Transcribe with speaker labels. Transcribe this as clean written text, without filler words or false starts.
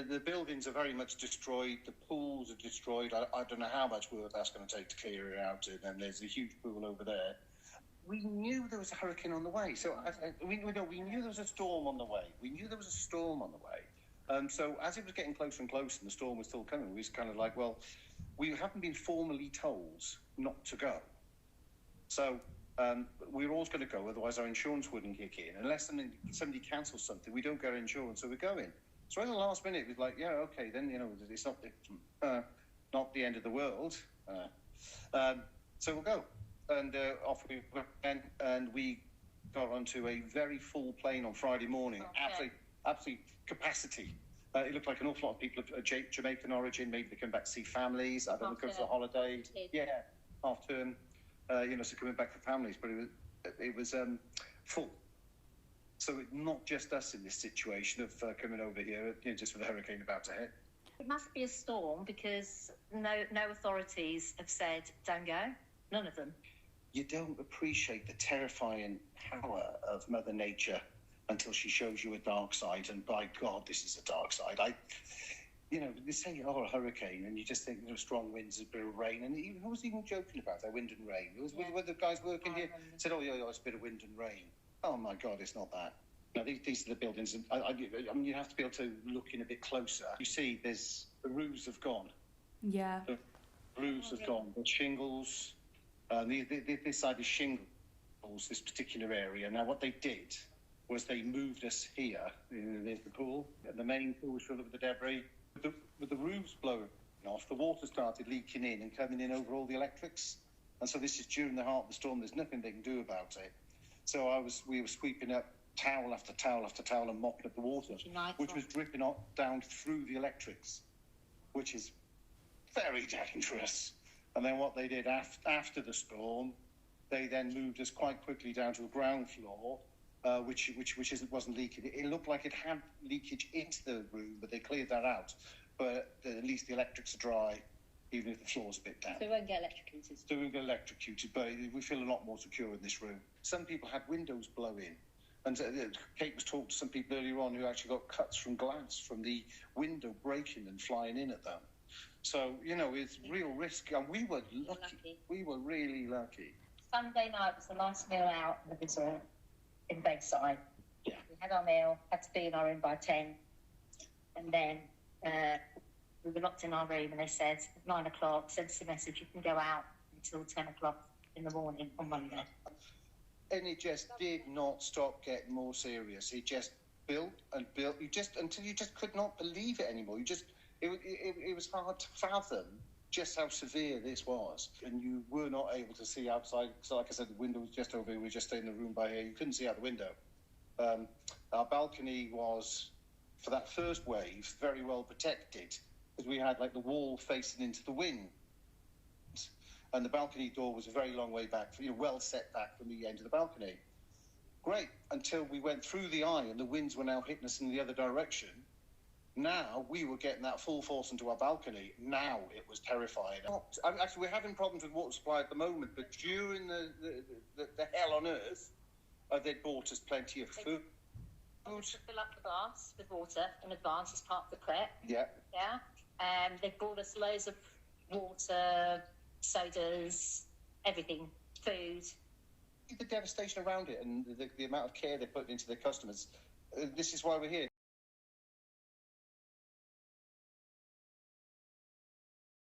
Speaker 1: the buildings are very much destroyed. The pools are destroyed. I don't know how much work that's going to take to clear it out. And then there's a huge pool over there. We knew there was a hurricane on the way. So we knew there was a storm on the way. We knew there was a storm on the way. So as it was getting closer and closer and the storm was still coming, we was kind of like, well, we haven't been formally told not to go. So we were always going to go, otherwise our insurance wouldn't kick in. Unless somebody cancels something, we don't get insurance, so we're going. So at the last minute, it was like, yeah, okay, then, it's not the end of the world. So we'll go. And off we went, and we got onto a very full plane on Friday morning. Okay. Absolutely capacity. It looked like an awful lot of people of Jamaican origin. Maybe they come back to see families. I don't know, because of the holidays. Yeah, half term. So coming back for families, but it was full. So it's not just us in this situation of coming over here, just with a hurricane about to hit.
Speaker 2: It must be a storm because no authorities have said don't go. None of them.
Speaker 1: You don't appreciate the terrifying power of Mother Nature until she shows you a dark side, and by God, this is a dark side. They say, a hurricane, and you just think, strong winds, a bit of rain, and who was even joking about that, wind and rain? It was one of the guys working here said, it's a bit of wind and rain. Oh my God, it's not that. These are the buildings, and you have to be able to look in a bit closer. You see, the roofs have gone.
Speaker 3: Yeah.
Speaker 1: The roofs have gone. The shingles, this side is shingles, this particular area. Now, what they did was they moved us here. There's the pool, and the main pool was filled up with the debris. With the roofs blowing off, the water started leaking in and coming in over all the electrics. And so this is during the heart of the storm. There's nothing they can do about it. So we were sweeping up towel after towel after towel and mopping up the water, which was dripping down through the electrics, which is very dangerous. And then what they did after the storm, they then moved us quite quickly down to a ground floor, which wasn't leaking. It looked like it had leakage into the room, but they cleared that out. But at least the electrics are dry, even if the floor's a bit damp.
Speaker 2: So we won't get electrocuted.
Speaker 1: So we won't get electrocuted, but we feel a lot more secure in this room. Some people had windows blow in. And Kate was talking to some people earlier on who actually got cuts from glass from the window breaking and flying in at them. So, it's real risk. And we were lucky. We were really lucky.
Speaker 2: Sunday night was the last meal out in the resort in Bayside.
Speaker 1: Yeah.
Speaker 2: We had our meal, had to be in our room by 10. And then we were locked in our room, and they said at 9 o'clock, send us a message, you can go out until 10 o'clock in the morning on Monday.
Speaker 1: And it just did not stop getting more serious. It just built and built. Until you just could not believe it anymore. It was hard to fathom just how severe this was. And you were not able to see outside. So like I said, the window was just over here. We were just in the room by here. You couldn't see out the window. Our balcony was, for that first wave, very well protected, because we had the wall facing into the wind. And the balcony door was a very long way back, well set back from the end of the balcony. Great, until we went through the eye and the winds were now hitting us in the other direction. Now we were getting that full force into our balcony. Now it was terrifying. Actually, we're having problems with water supply at the moment, but during the hell on earth, they bought us plenty of food.
Speaker 2: To fill up the glass with water in advance as part of the prep.
Speaker 1: Yeah.
Speaker 2: Yeah. They brought us loads of water, sodas, everything, food.
Speaker 1: The devastation around it and the amount of care they put into their customers. This is why we're here.